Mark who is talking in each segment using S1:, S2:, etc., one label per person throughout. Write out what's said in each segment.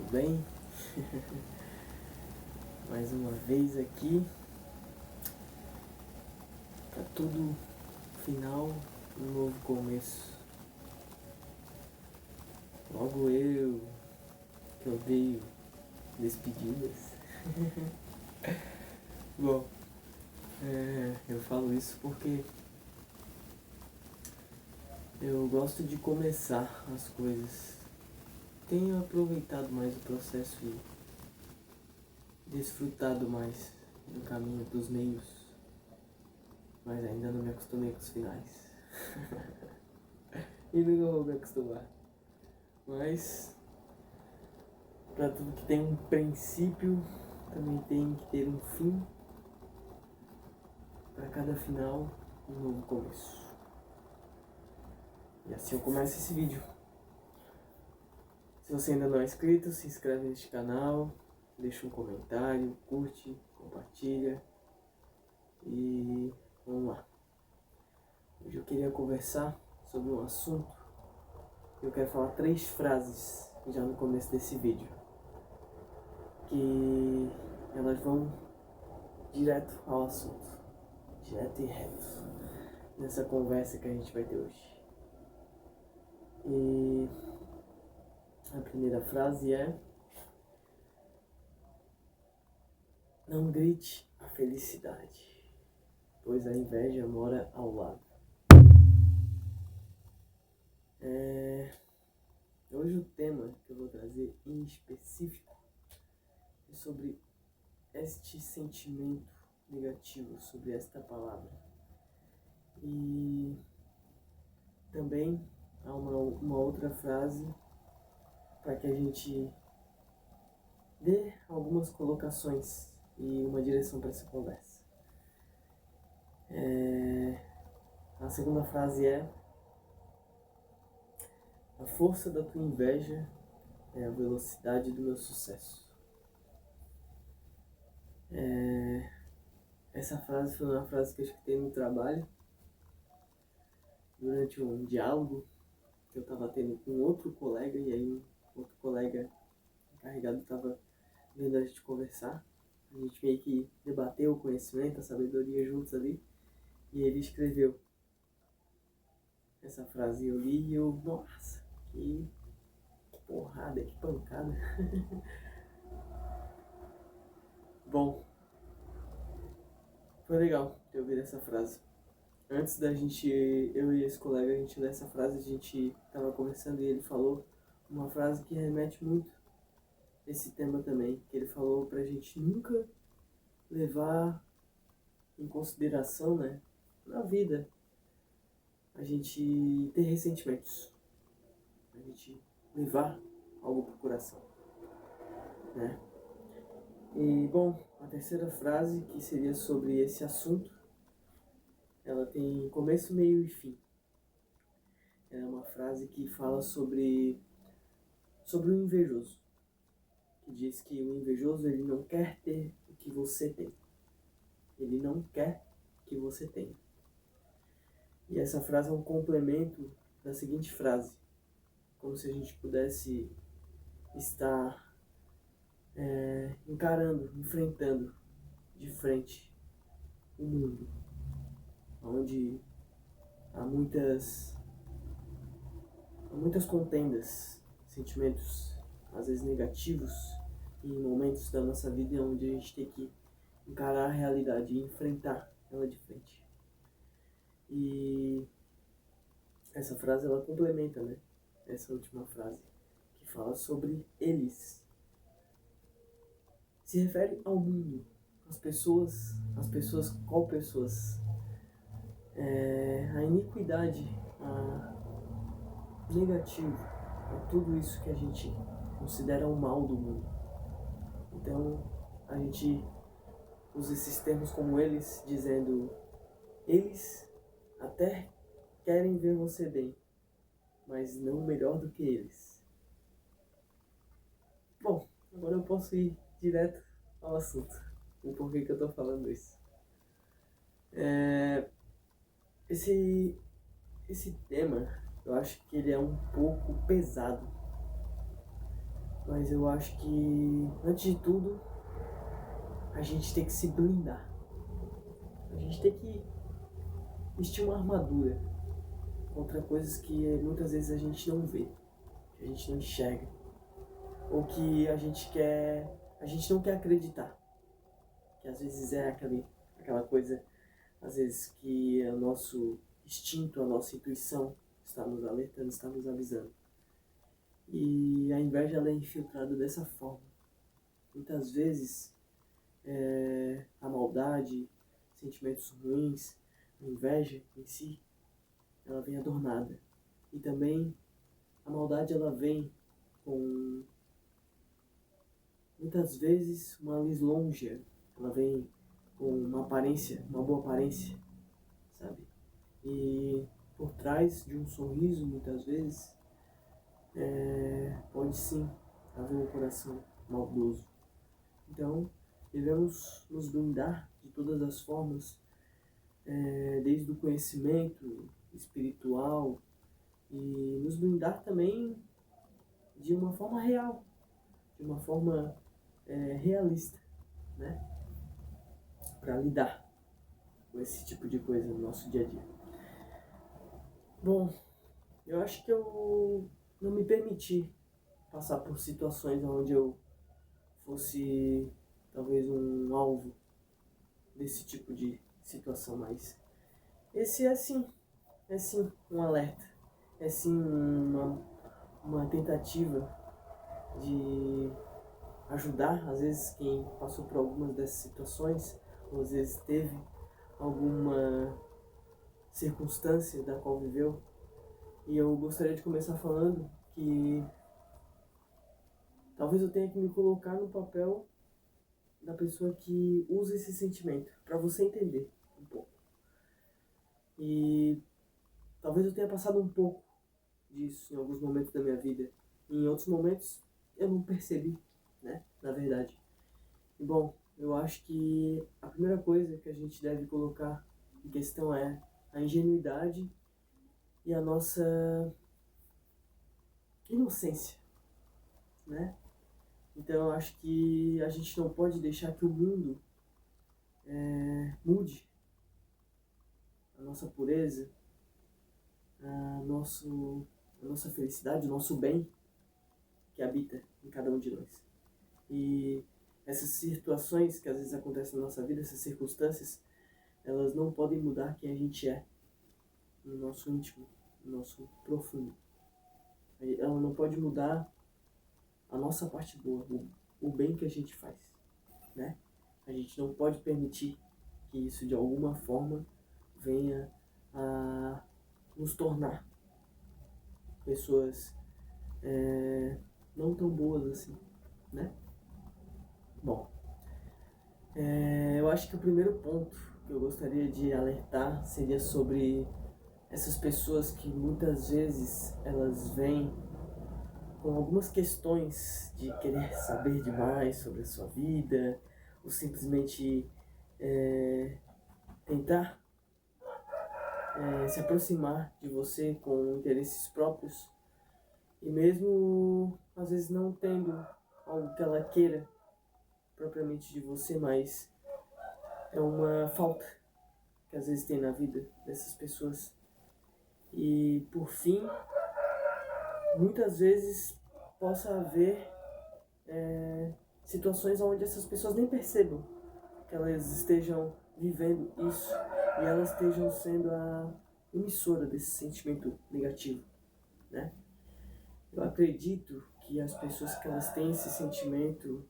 S1: tudo bem? Mais uma vez aqui para tudo final, um novo começo. Logo eu, que odeio despedidas. Bom, eu falo isso porque eu gosto de começar as coisas. Tenho aproveitado mais o processo e desfrutado mais do caminho, dos meios, mas ainda não me acostumei com os finais. E nunca vou me acostumar. Mas, para tudo que tem um princípio, também tem que ter um fim. Para cada final, um novo começo. E assim eu começo esse vídeo. Se você ainda não é inscrito, se inscreve neste canal, deixa um comentário, curte, compartilha. E vamos lá. Hoje eu queria conversar sobre um assunto. Eu quero falar 3 frases já no começo desse vídeo, que elas vão direto ao assunto, direto e reto, nessa conversa que a gente vai ter hoje. E a primeira frase é: não grite a felicidade, pois a inveja mora ao lado. Hoje o tema que eu vou trazer em específico é sobre este sentimento negativo, sobre esta palavra. E também há uma outra frase para que a gente dê algumas colocações e uma direção para essa conversa. A segunda frase é: a força da tua inveja é a velocidade do meu sucesso. Essa frase foi uma frase que eu escutei no trabalho, durante um diálogo que eu estava tendo com outro colega, e aí outro colega encarregado estava vendo a gente conversar. A gente meio que debateu o conhecimento, a sabedoria juntos ali, e ele escreveu essa frase. Eu li e eu, nossa, que porrada, que pancada. Bom, foi legal ter ouvido essa frase. Antes da gente, eu e esse colega, a gente ler essa frase, a gente tava conversando e ele falou uma frase que remete muito a esse tema também, que ele falou pra gente nunca levar em consideração, né, na vida, a gente ter ressentimentos, a gente levar algo pro coração, né. E, bom, a terceira frase, que seria sobre esse assunto, ela tem começo, meio e fim. É uma frase que fala sobre o invejoso, que diz que o invejoso, ele não quer ter o que você tem. Ele não quer que você tenha. E essa frase é um complemento da seguinte frase, como se a gente pudesse estar encarando, enfrentando de frente o mundo, onde há muitas contendas, sentimentos às vezes negativos, em momentos da nossa vida onde a gente tem que encarar a realidade e enfrentar ela de frente. E essa frase, ela complementa, né, essa última frase, que fala sobre eles. Se refere ao mundo, às pessoas, qual pessoas? A iniquidade, a negativo, a tudo isso que a gente considera o mal do mundo. Então, a gente usa esses termos como eles, dizendo: eles até querem ver você bem, mas não melhor do que eles. Bom, agora eu posso ir direto ao assunto, o porquê que eu tô falando isso. Esse tema, eu acho que ele é um pouco pesado, Mas eu acho que, antes de tudo, a gente tem que se blindar. A gente tem que vestir uma armadura contra coisas que muitas vezes a gente não vê, que a gente não enxerga, ou que a gente não quer acreditar. Que às vezes é aquela coisa, às vezes que o nosso instinto, a nossa intuição está nos alertando, está nos avisando. E a inveja ela é infiltrada dessa forma. Muitas vezes a maldade, sentimentos ruins, a inveja em si, ela vem adornada. E também a maldade ela vem com muitas vezes uma lisonja, ela vem com uma aparência, uma boa aparência, sabe? E por trás de um sorriso, muitas vezes, pode sim haver um coração maldoso. Então, devemos nos blindar de todas as formas, desde o conhecimento espiritual e nos blindar também de uma forma real, de uma forma realista, né? Para lidar com esse tipo de coisa no nosso dia a dia. Bom, eu acho que eu não me permiti passar por situações onde eu fosse talvez um alvo desse tipo de situação, mas esse é sim um alerta, é sim uma tentativa de ajudar, às vezes, quem passou por algumas dessas situações, ou às vezes teve alguma circunstância da qual viveu. E eu gostaria de começar falando que talvez eu tenha que me colocar no papel da pessoa que usa esse sentimento, para você entender um pouco. E talvez eu tenha passado um pouco disso em alguns momentos da minha vida. E em outros momentos eu não percebi, né? Na verdade. E bom, eu acho que a primeira coisa que a gente deve colocar em questão é a ingenuidade e a nossa inocência, né? Então eu acho que a gente não pode deixar que o mundo mude a nossa pureza, a nossa felicidade, o nosso bem que habita em cada um de nós. E essas situações que às vezes acontecem na nossa vida, essas circunstâncias, elas não podem mudar quem a gente é no nosso íntimo, no nosso profundo. Ela não pode mudar a nossa parte boa, o bem que a gente faz, né? A gente não pode permitir que isso de alguma forma venha a nos tornar pessoas não tão boas assim, né? Bom, eu acho que o primeiro ponto que eu gostaria de alertar seria sobre essas pessoas que muitas vezes elas vêm com algumas questões de querer saber demais sobre a sua vida, ou simplesmente tentar se aproximar de você com interesses próprios, e mesmo às vezes não tendo algo que ela queira propriamente de você, mas é uma falta que às vezes tem na vida dessas pessoas. E por fim, muitas vezes possa haver situações onde essas pessoas nem percebam que elas estejam vivendo isso e elas estejam sendo a emissora desse sentimento negativo, né? Eu acredito que as pessoas que elas têm esse sentimento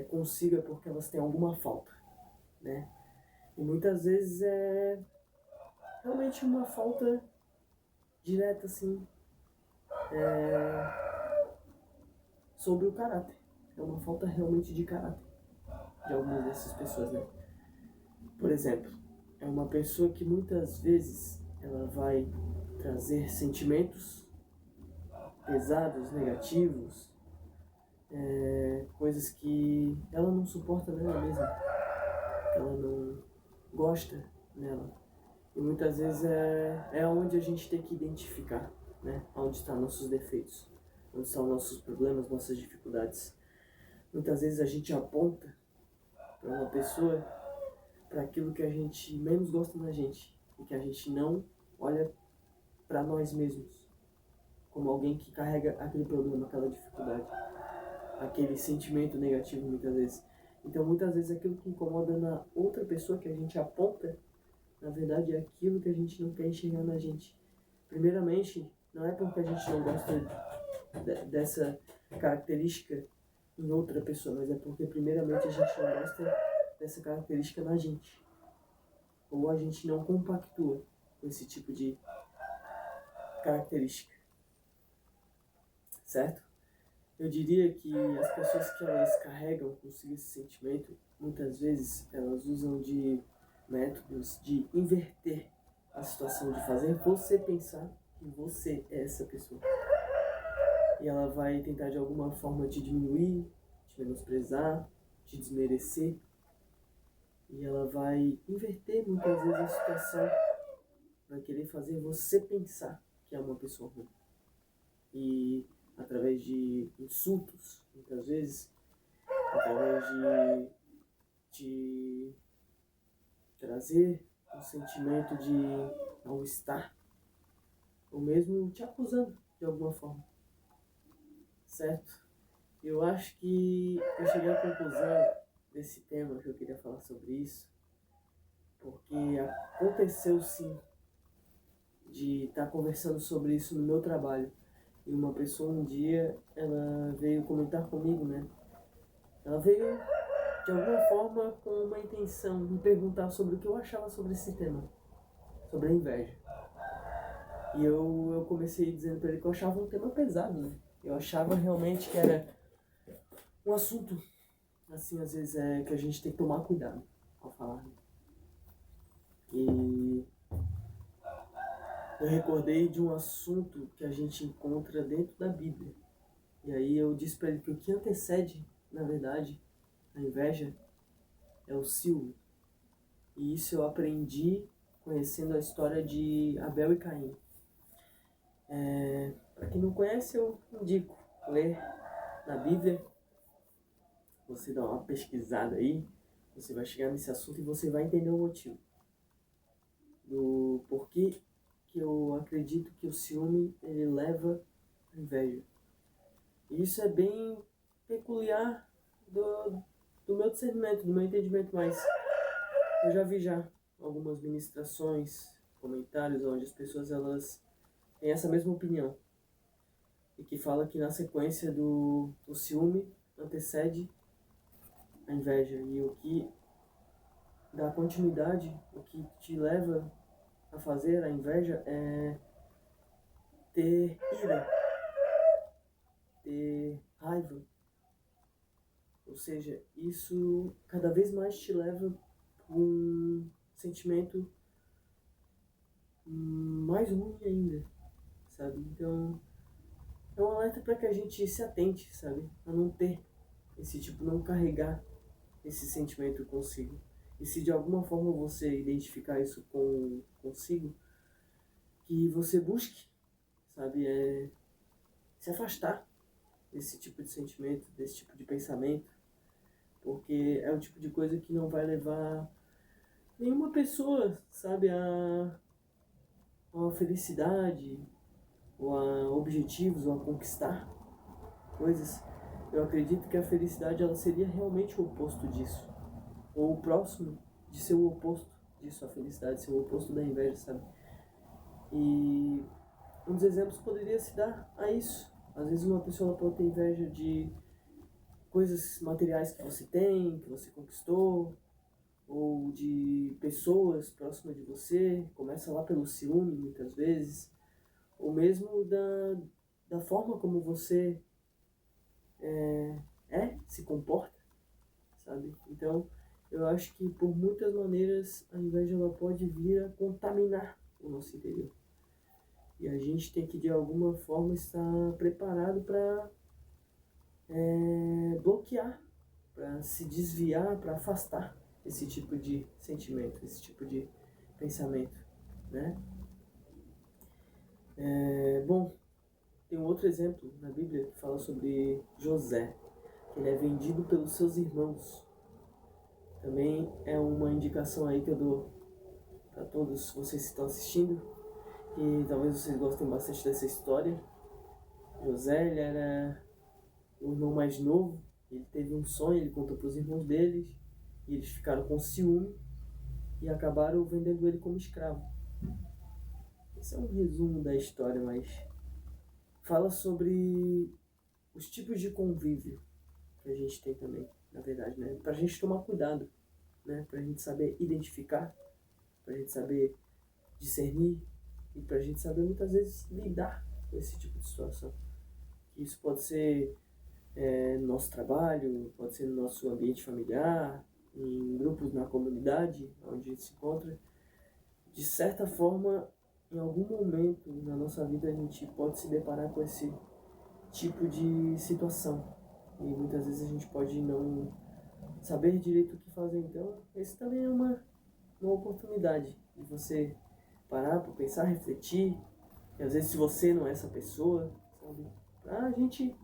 S1: consiga porque elas têm alguma falta, né? E muitas vezes é realmente uma falta direta, assim, sobre o caráter. É uma falta realmente de caráter de algumas dessas pessoas, né? Por exemplo, é uma pessoa que muitas vezes ela vai trazer sentimentos pesados, negativos, coisas que ela não suporta nela mesma, que ela não gosta nela. E muitas vezes é onde a gente tem que identificar, né? Onde estão nossos defeitos. onde estão nossos problemas, nossas dificuldades. Muitas vezes a gente aponta para uma pessoa para aquilo que a gente menos gosta na gente e que a gente não olha para nós mesmos como alguém que carrega aquele problema, aquela dificuldade, aquele sentimento negativo muitas vezes. Então muitas vezes aquilo que incomoda na outra pessoa que a gente aponta, na verdade é aquilo que a gente não quer enxergar na gente. Primeiramente, não é porque a gente não gosta dessa característica em outra pessoa, mas é porque primeiramente a gente não gosta dessa característica na gente. Ou a gente não compactua com esse tipo de característica. Certo? Eu diria que as pessoas que elas carregam consigo esse sentimento, muitas vezes elas usam de métodos de inverter a situação, de fazer você pensar que você é essa pessoa. E ela vai tentar de alguma forma te diminuir, te menosprezar, te desmerecer. E ela vai inverter muitas vezes a situação, vai querer fazer você pensar que é uma pessoa ruim. E através de insultos, muitas vezes, através de trazer um sentimento de mal-estar, ou mesmo te acusando de alguma forma, certo? Eu acho que eu cheguei à conclusão desse tema que eu queria falar sobre isso, porque aconteceu sim de estar conversando sobre isso no meu trabalho. E uma pessoa um dia, ela veio comentar comigo, né? Ela veio de alguma forma com uma intenção de me perguntar sobre o que eu achava sobre esse tema, sobre a inveja. E eu comecei dizendo para ele que eu achava um tema pesado, né? Eu achava realmente que era um assunto, assim, às vezes que a gente tem que tomar cuidado ao falar. Né? E eu recordei de um assunto que a gente encontra dentro da Bíblia. E aí eu disse para ele que o que antecede, na verdade, a inveja é o ciúme. E isso eu aprendi conhecendo a história de Abel e Caim. Para quem não conhece, eu indico ler na Bíblia. Você dá uma pesquisada aí, você vai chegar nesse assunto e você vai entender o motivo do porquê que eu acredito que o ciúme ele leva à inveja. E isso é bem peculiar do meu discernimento, do meu entendimento, mas eu já vi algumas ministrações, comentários onde as pessoas elas têm essa mesma opinião e que fala que na sequência o ciúme antecede a inveja e o que dá continuidade, o que te leva a fazer a inveja é ter ira, ter raiva. Ou seja, isso cada vez mais te leva para um sentimento mais ruim ainda, sabe? Então, é um alerta para que a gente se atente, sabe? A não ter esse tipo, não carregar esse sentimento consigo. E se de alguma forma você identificar isso consigo, que você busque, sabe, se afastar desse tipo de sentimento, desse tipo de pensamento, porque é o tipo de coisa que não vai levar nenhuma pessoa, sabe, a uma felicidade, ou a objetivos, ou a conquistar coisas. Eu acredito que a felicidade ela seria realmente o oposto disso, ou o próximo de ser o oposto disso, a felicidade ser o oposto da inveja, sabe? E um dos exemplos poderia se dar a isso. Às vezes uma pessoa pode ter inveja de coisas materiais que você tem, que você conquistou, ou de pessoas próximas de você, começa lá pelo ciúme muitas vezes, ou mesmo da forma como você se comporta, sabe? Então, eu acho que por muitas maneiras a inveja ela pode vir a contaminar o nosso interior. E a gente tem que de alguma forma estar preparado para bloquear, para se desviar, para afastar esse tipo de sentimento, esse tipo de pensamento, né? Bom, tem um outro exemplo na Bíblia que fala sobre José, que ele é vendido pelos seus irmãos. Também é uma indicação aí que eu dou para todos vocês que estão assistindo, e talvez vocês gostem bastante dessa história. José, ele era o irmão mais novo, ele teve um sonho, ele contou para os irmãos deles, e eles ficaram com ciúme e acabaram vendendo ele como escravo. Esse é um resumo da história, mas fala sobre os tipos de convívio que a gente tem também, na verdade, né? Pra gente tomar cuidado, né? Pra gente saber identificar, pra gente saber discernir e pra gente saber muitas vezes lidar com esse tipo de situação. Isso pode ser no nosso trabalho, pode ser no nosso ambiente familiar, em grupos na comunidade onde a gente se encontra. De certa forma, em algum momento na nossa vida a gente pode se deparar com esse tipo de situação. E muitas vezes a gente pode não saber direito o que fazer. Então, esse também é uma oportunidade de você parar para pensar, refletir. E às vezes, se você não é essa pessoa, sabe? Pra a gente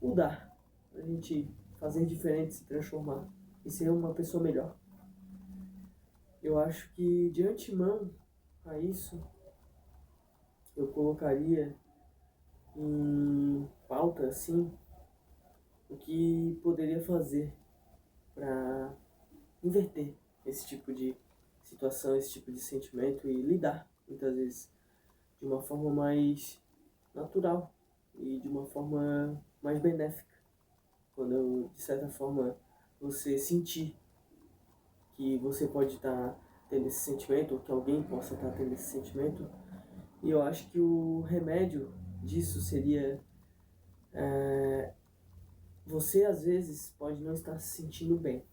S1: mudar, pra gente fazer diferente, se transformar e ser uma pessoa melhor. Eu acho que de antemão a isso, eu colocaria em pauta, assim, o que poderia fazer para inverter esse tipo de situação, esse tipo de sentimento e lidar, muitas vezes, de uma forma mais natural e de uma forma mais benéfica. Quando, de certa forma, você sentir que você pode estar tendo esse sentimento, ou que alguém possa estar tendo esse sentimento. E eu acho que o remédio disso seria você às vezes pode não estar se sentindo bem,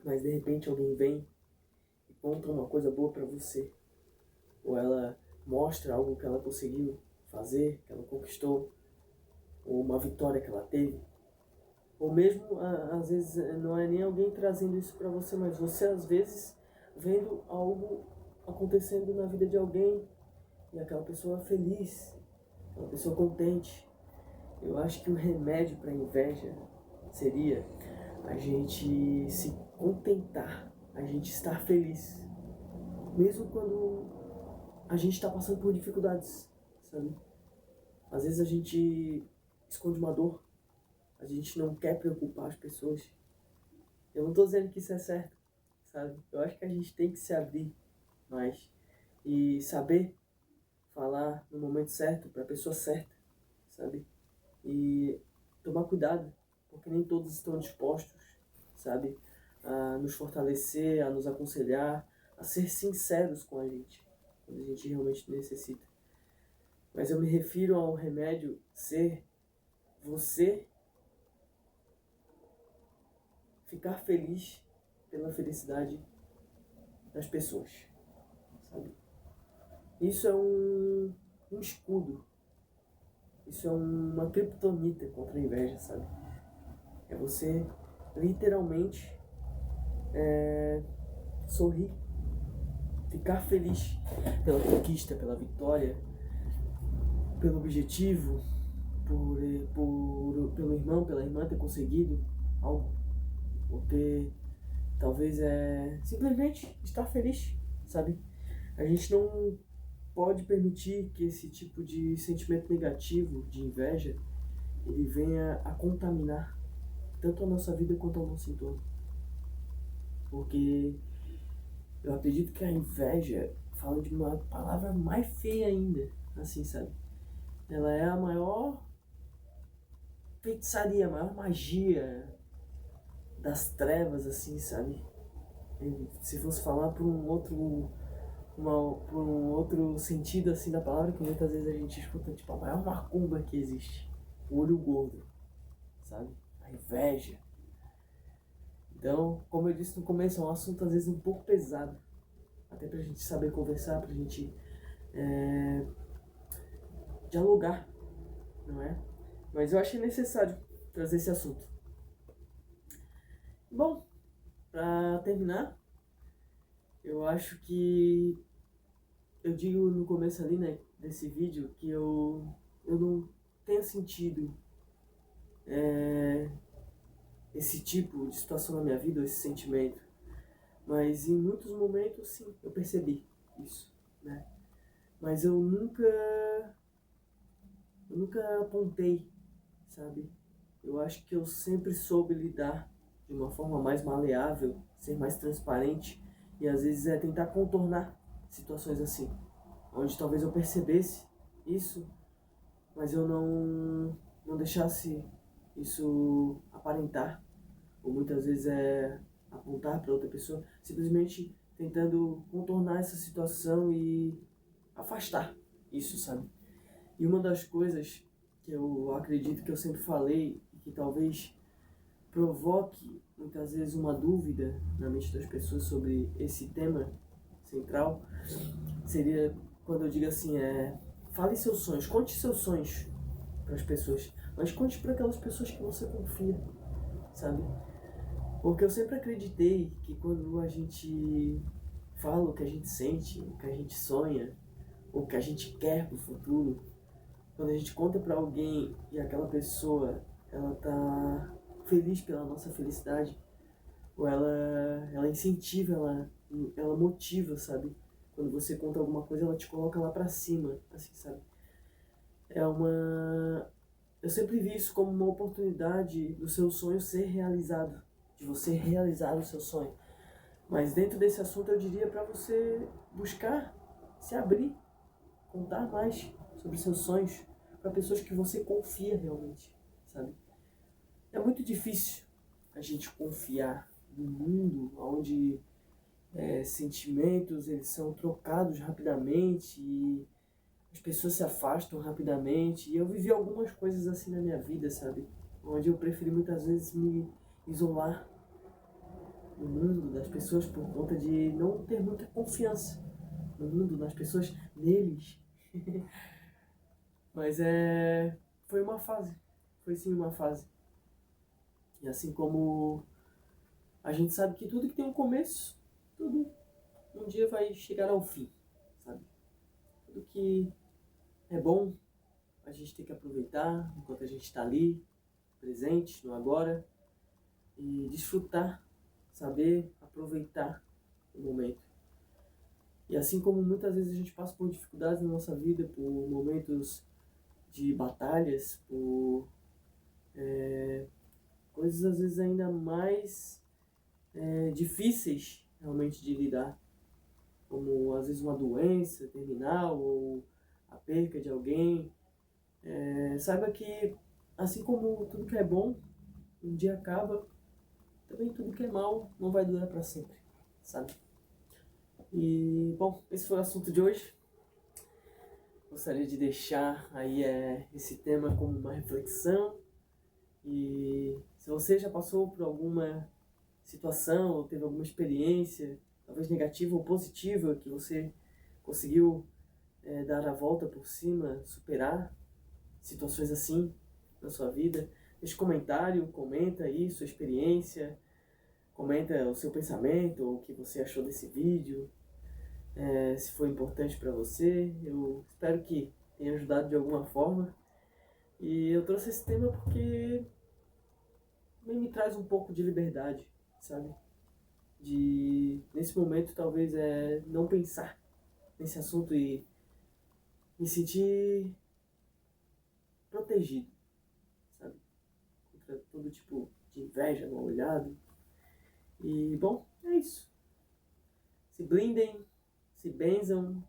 S1: mas de repente alguém vem e conta uma coisa boa para você, ou ela mostra algo que ela conseguiu fazer, que ela conquistou, ou uma vitória que ela teve, ou mesmo às vezes não é nem alguém trazendo isso para você, mas você às vezes vendo algo acontecendo na vida de alguém e aquela pessoa feliz, aquela pessoa contente. Eu acho que o remédio para a inveja seria a gente se contentar, a gente estar feliz, mesmo quando a gente está passando por dificuldades, sabe? Às vezes a gente esconde uma dor, a gente não quer preocupar as pessoas. Eu não estou dizendo que isso é certo, sabe? Eu acho que a gente tem que se abrir mais e saber falar no momento certo para a pessoa certa, sabe? E tomar cuidado, porque nem todos estão dispostos, sabe, a nos fortalecer, a nos aconselhar, a ser sinceros com a gente, quando a gente realmente necessita. Mas eu me refiro ao remédio ser você ficar feliz pela felicidade das pessoas, sabe? Isso é um escudo, isso é uma criptonita contra a inveja, sabe? É você literalmente sorrir, ficar feliz pela conquista, pela vitória, pelo objetivo, pelo irmão, pela irmã ter conseguido algo, ou ter, talvez, simplesmente estar feliz, sabe? A gente não pode permitir que esse tipo de sentimento negativo, de inveja, ele venha a contaminar tanto a nossa vida quanto o nosso entorno. Porque eu acredito que a inveja fala de uma palavra mais feia ainda, assim, sabe? Ela é a maior feitiçaria, a maior magia das trevas, assim, sabe? E se fosse falar por por um outro sentido, assim, da palavra, que muitas vezes a gente escuta, tipo, a maior macumba que existe, o olho gordo, sabe? A inveja. Então, como eu disse no começo, é um assunto às vezes um pouco pesado, até pra gente saber conversar, pra gente dialogar, não é? Mas eu achei necessário trazer esse assunto. Bom, pra terminar, eu acho que eu digo no começo ali, né, desse vídeo que eu não tenho sentido esse tipo de situação na minha vida, esse sentimento. Mas em muitos momentos, sim, eu percebi isso, né? Mas eu nunca apontei, sabe? Eu acho que eu sempre soube lidar de uma forma mais maleável, ser mais transparente e às vezes tentar contornar situações assim, onde talvez eu percebesse isso, mas eu não deixasse isso aparentar, ou muitas vezes apontar para outra pessoa, simplesmente tentando contornar essa situação e afastar isso, sabe? E uma das coisas que eu acredito que eu sempre falei e que talvez provoque muitas vezes uma dúvida na mente das pessoas sobre esse tema central seria quando eu digo assim, fale seus sonhos, conte seus sonhos para as pessoas, mas conte para aquelas pessoas que você confia, sabe? Porque eu sempre acreditei que quando a gente fala o que a gente sente, o que a gente sonha, o que a gente quer pro futuro, quando a gente conta para alguém e aquela pessoa, ela tá feliz pela nossa felicidade, ou ela incentiva, ela motiva, sabe? Quando você conta alguma coisa, ela te coloca lá pra cima, assim, sabe? É uma... Eu sempre vi isso como uma oportunidade do seu sonho ser realizado, de você realizar o seu sonho. Mas dentro desse assunto eu diria para você buscar se abrir, contar mais sobre seus sonhos para pessoas que você confia realmente, sabe? É muito difícil a gente confiar num mundo onde sentimentos eles são trocados rapidamente e as pessoas se afastam rapidamente. E eu vivi algumas coisas assim na minha vida, sabe? Onde eu preferi muitas vezes me isolar no mundo das pessoas por conta de não ter muita confiança no mundo, nas pessoas, neles. Mas foi uma fase, foi sim uma fase. E assim como a gente sabe que tudo que tem um começo, tudo um dia vai chegar ao fim, sabe? Tudo que é bom, a gente tem que aproveitar enquanto a gente está ali, presente, no agora, e desfrutar, saber aproveitar o momento. E assim como muitas vezes a gente passa por dificuldades na nossa vida, por momentos de batalhas, por coisas às vezes ainda mais difíceis realmente de lidar, como às vezes uma doença terminal ou a perca de alguém. Saiba que assim como tudo que é bom um dia acaba, também tudo que é mal não vai durar para sempre, sabe? E bom, esse foi o assunto de hoje. Gostaria de deixar aí esse tema como uma reflexão. E se você já passou por alguma situação ou teve alguma experiência, talvez negativa ou positiva, que você conseguiu dar a volta por cima, superar situações assim na sua vida, deixe comentário, comenta aí sua experiência, comenta o seu pensamento, ou o que você achou desse vídeo, se foi importante para você. Eu espero que tenha ajudado de alguma forma. E eu trouxe esse tema porque também me traz um pouco de liberdade, sabe? De, nesse momento, talvez não pensar nesse assunto e me sentir protegido, sabe? Contra todo tipo de inveja, mal olhado. E, bom, é isso. Se blindem, se benzam,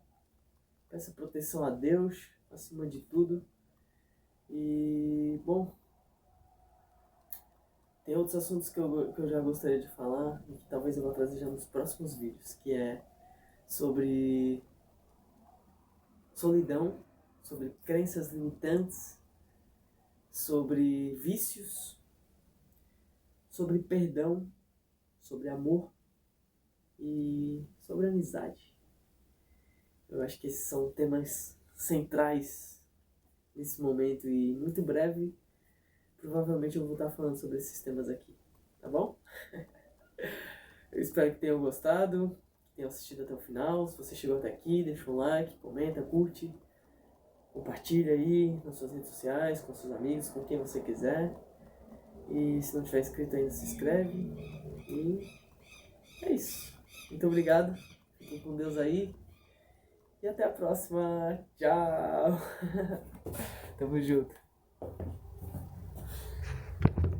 S1: peça proteção a Deus acima de tudo. E, bom, tem outros assuntos que eu já gostaria de falar e que talvez eu vou trazer já nos próximos vídeos, que é sobre solidão, sobre crenças limitantes, sobre vícios, sobre perdão, sobre amor e sobre amizade. Eu acho que esses são temas centrais nesse momento e muito breve, provavelmente eu vou estar falando sobre esses temas aqui, tá bom? Eu espero que tenham gostado, que tenham assistido até o final. Se você chegou até aqui, deixa um like, comenta, curte. Compartilha aí nas suas redes sociais, com seus amigos, com quem você quiser. E se não tiver inscrito ainda, se inscreve. E é isso. Muito obrigado. Fiquem com Deus aí. E até a próxima. Tchau. Tamo junto.